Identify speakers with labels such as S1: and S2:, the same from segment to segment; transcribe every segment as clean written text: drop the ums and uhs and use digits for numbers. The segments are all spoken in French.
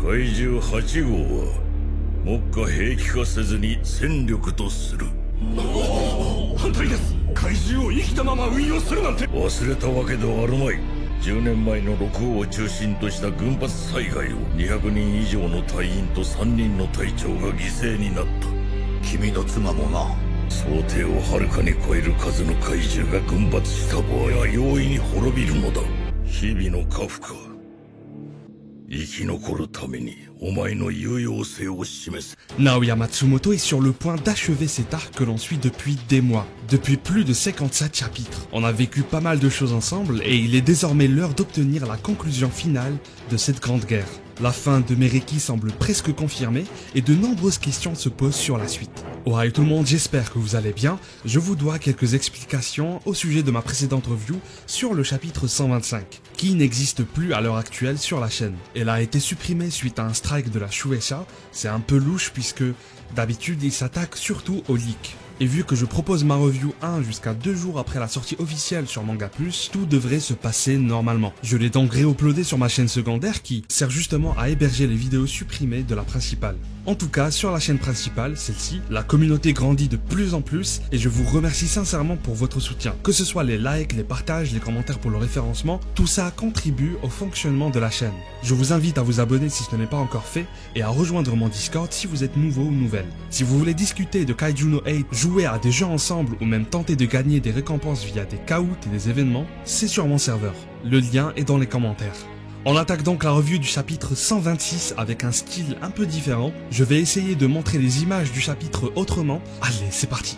S1: 怪獣8号は目下兵器化せずに戦力とする。
S2: 反対です。怪獣を生きたまま運用するなんて。
S1: 忘れたわけではあるまい。10年前の6号を中心とした群発災害を200人以上の隊員と3人の隊長が犠牲になった。
S3: 君の妻もな。
S1: 想定をはるかに超える数の怪獣が群発した場合は容易に滅びるのだ。日々のカフカ、生き残るためにお前の有用性を示す。
S4: Naoya Matsumoto est sur le point d'achever cet arc que l'on suit depuis des mois, depuis plus de 57 chapitres. On a vécu pas mal de choses ensemble et il est désormais l'heure d'obtenir la conclusion finale de cette grande guerre. La fin de Mereki semble presque confirmée et de nombreuses questions se posent sur la suite. Ouais tout le monde, j'espère que vous allez bien. Je vous dois quelques explications au sujet de ma précédente review sur le chapitre 125, qui n'existe plus à l'heure actuelle sur la chaîne. Elle a été supprimée suite à un strike de la Shueisha. C'est un peu louche puisque d'habitude il s'attaque surtout aux leaks. Et vu que je propose ma review 1 jusqu'à 2 jours après la sortie officielle sur Manga Plus, tout devrait se passer normalement. Je l'ai donc réuploadé sur ma chaîne secondaire qui sert justement à héberger les vidéos supprimées de la principale. En tout cas, sur la chaîne principale, celle-ci, la communauté grandit de plus en plus et je vous remercie sincèrement pour votre soutien. Que ce soit les likes, les partages, les commentaires pour le référencement, tout ça contribue au fonctionnement de la chaîne. Je vous invite à vous abonner si ce n'est pas encore fait et à rejoindre mon Discord si vous êtes nouveau ou nouvelle. Si vous voulez discuter de Kaiju no 8, jouer à des jeux ensemble ou même tenter de gagner des récompenses via des caouts et des événements, c'est sur mon serveur. Le lien est dans les commentaires. On attaque donc la revue du chapitre 126 avec un style un peu différent. Je vais essayer de montrer les images du chapitre autrement. Allez, c'est parti.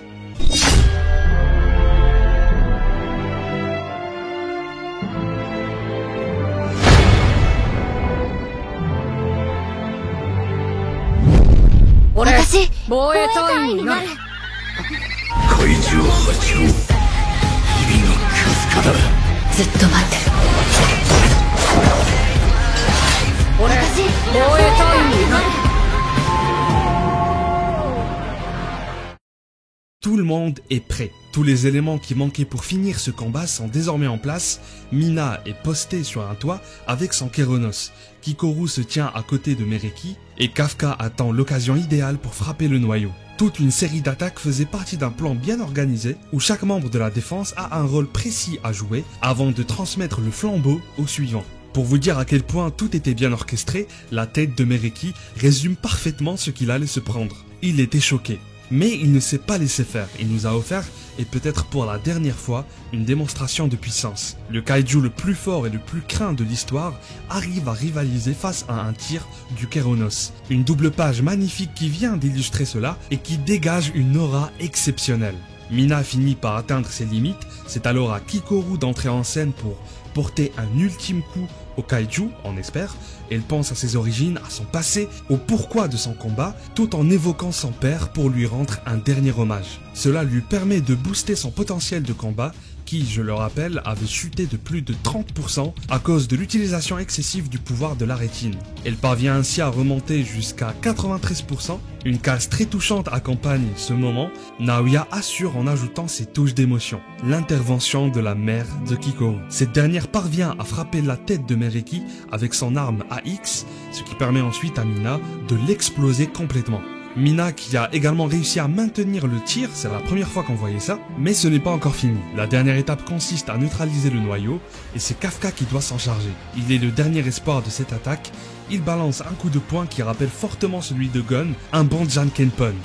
S4: Tout le monde est prêt. Tous les éléments qui manquaient pour finir ce combat sont désormais en place. Mina est postée sur un toit avec son Kéronos. Kikoru se tient à côté de Mereki et Kafka attend l'occasion idéale pour frapper le noyau. Toute une série d'attaques faisait partie d'un plan bien organisé où chaque membre de la défense a un rôle précis à jouer avant de transmettre le flambeau au suivant. Pour vous dire à quel point tout était bien orchestré, la tête de Mereki résume parfaitement ce qu'il allait se prendre. Il était choqué. Mais il ne s'est pas laissé faire, il nous a offert, et peut-être pour la dernière fois, une démonstration de puissance. Le kaiju le plus fort et le plus craint de l'histoire arrive à rivaliser face à un tir du Kéronos. Une double page magnifique qui vient d'illustrer cela et qui dégage une aura exceptionnelle. Mina finit par atteindre ses limites, c'est alors à Kikoru d'entrer en scène pour porter un ultime coup au kaiju, on espère. Elle pense à ses origines, à son passé, au pourquoi de son combat, tout en évoquant son père pour lui rendre un dernier hommage. Cela lui permet de booster son potentiel de combat qui, je le rappelle, avait chuté de plus de 30% à cause de l'utilisation excessive du pouvoir de la rétine. Elle parvient ainsi à remonter jusqu'à 93%. Une case très touchante accompagne ce moment. Naoya assure en ajoutant ses touches d'émotion. L'intervention de la mère de Kikoru. Cette dernière parvient à frapper la tête de Mereki avec son arme AX, ce qui permet ensuite à Mina de l'exploser complètement. Mina qui a également réussi à maintenir le tir, c'est la première fois qu'on voyait ça, mais ce n'est pas encore fini. La dernière étape consiste à neutraliser le noyau, et c'est Kafka qui doit s'en charger. Il est le dernier espoir de cette attaque, il balance un coup de poing qui rappelle fortement celui de Gon, un bon Jankenpon.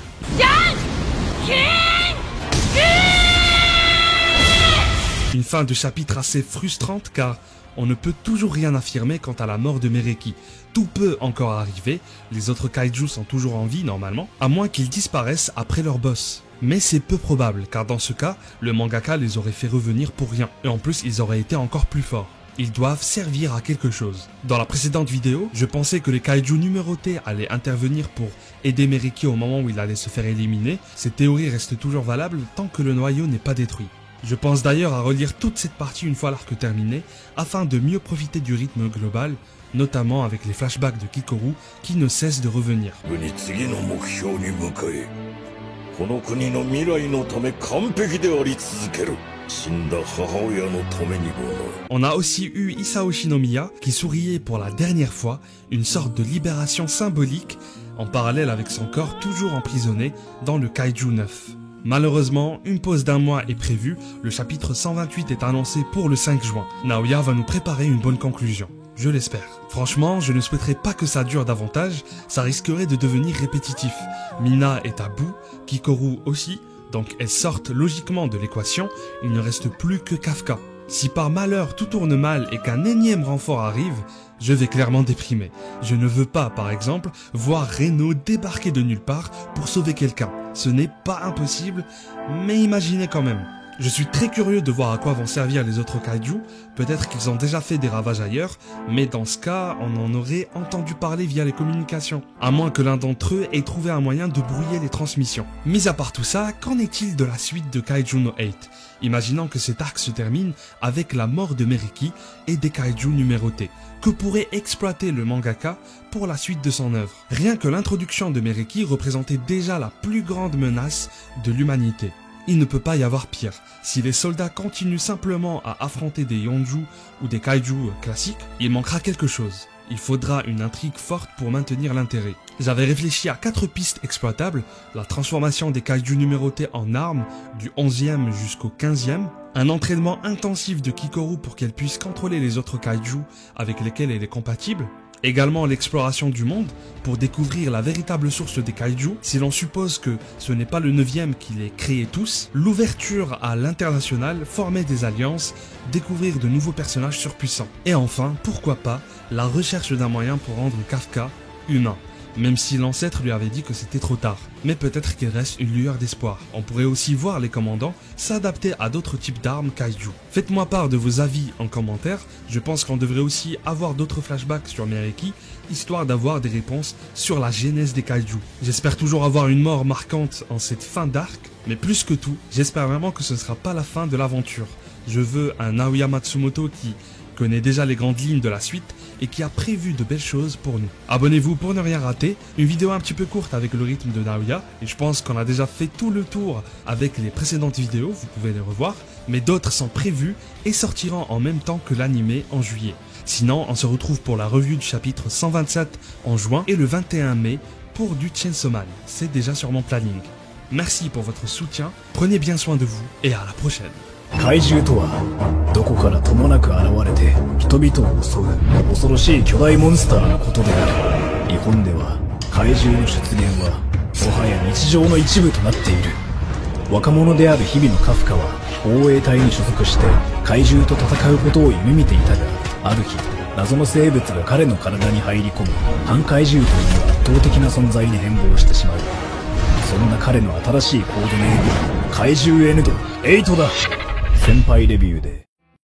S4: Une fin de chapitre assez frustrante car on ne peut toujours rien affirmer quant à la mort de Mereki. Tout peut encore arriver, les autres kaiju sont toujours en vie normalement, à moins qu'ils disparaissent après leur boss. Mais c'est peu probable, car dans ce cas, le mangaka les aurait fait revenir pour rien, et en plus ils auraient été encore plus forts. Ils doivent servir à quelque chose. Dans la précédente vidéo, je pensais que les kaiju numérotés allaient intervenir pour aider Mereki au moment où il allait se faire éliminer. Cette théorie reste toujours valable tant que le noyau n'est pas détruit. Je pense d'ailleurs à relire toute cette partie une fois l'arc terminé, afin de mieux profiter du rythme global, notamment avec les flashbacks de Kikoru qui ne cessent de revenir.
S1: 死んだ母親のためにもな。
S4: On a aussi eu Isao Shinomiya qui souriait pour la dernière fois, une sorte de libération symbolique en parallèle avec son corps toujours emprisonné dans le Kaiju 9. Malheureusement, une pause d'un mois est prévue, le chapitre 128 est annoncé pour le 5 juin. Naoya va nous préparer une bonne conclusion. Je l'espère. Franchement, je ne souhaiterais pas que ça dure davantage, ça risquerait de devenir répétitif. Mina est à bout, Kikoru aussi, donc elles sortent logiquement de l'équation, il ne reste plus que Kafka. Si par malheur tout tourne mal et qu'un énième renfort arrive, je vais clairement déprimer. Je ne veux pas, par exemple, voir Reno débarquer de nulle part pour sauver quelqu'un. Ce n'est pas impossible, mais imaginez quand même. Je suis très curieux de voir à quoi vont servir les autres kaiju, peut-être qu'ils ont déjà fait des ravages ailleurs, mais dans ce cas, on en aurait entendu parler via les communications, à moins que l'un d'entre eux ait trouvé un moyen de brouiller les transmissions. Mis à part tout ça, qu'en est-il de la suite de Kaiju no 8 ? Imaginons que cet arc se termine avec la mort de Meriki et des kaiju numérotés. Que pourrait exploiter le mangaka pour la suite de son œuvre ? Rien que l'introduction de Meriki représentait déjà la plus grande menace de l'humanité. Il ne peut pas y avoir pire. Si les soldats continuent simplement à affronter des Yonju ou des kaiju classiques, il manquera quelque chose. Il faudra une intrigue forte pour maintenir l'intérêt. J'avais réfléchi à 4 pistes exploitables, la transformation des kaiju numérotés en armes du 11e jusqu'au 15e, un entraînement intensif de Kikoru pour qu'elle puisse contrôler les autres kaiju avec lesquels elle est compatible, également l'exploration du monde pour découvrir la véritable source des kaiju, si l'on suppose que ce n'est pas le 9e qui les crée tous, l'ouverture à l'international, former des alliances, découvrir de nouveaux personnages surpuissants. Et enfin, pourquoi pas, la recherche d'un moyen pour rendre Kafka humain. Même si l'ancêtre lui avait dit que c'était trop tard. Mais peut-être qu'il reste une lueur d'espoir. On pourrait aussi voir les commandants s'adapter à d'autres types d'armes kaiju. Faites-moi part de vos avis en commentaire. Je pense qu'on devrait aussi avoir d'autres flashbacks sur Meriki, histoire d'avoir des réponses sur la genèse des kaiju. J'espère toujours avoir une mort marquante en cette fin d'arc, mais plus que tout, j'espère vraiment que ce ne sera pas la fin de l'aventure. Je veux un Naoya Matsumoto qui connaît déjà les grandes lignes de la suite et qui a prévu de belles choses pour nous. Abonnez-vous pour ne rien rater, une vidéo un petit peu courte avec le rythme de Naoya, et je pense qu'on a déjà fait tout le tour avec les précédentes vidéos, vous pouvez les revoir, mais d'autres sont prévues et sortiront en même temps que l'animé en juillet. Sinon, on se retrouve pour la revue du chapitre 127 en juin et le 21 mai pour du Chainsaw Man. C'est déjà sur mon planning. Merci pour votre soutien, prenez bien soin de vous et à la prochaine.
S5: 怪獣とはどこからともなく現れて人々を襲う恐ろしい巨大モンスターのことである。日本では怪獣の出現はもはや日常の一部となっている。若者である日々のカフカは防衛隊に所属して怪獣と戦うことを夢見ていたが、ある日謎の生物が彼の体に入り込む半怪獣という圧倒的な存在に変貌してしまう。そんな彼の新しいコードネームは怪獣エヌド8だ。先輩レビューで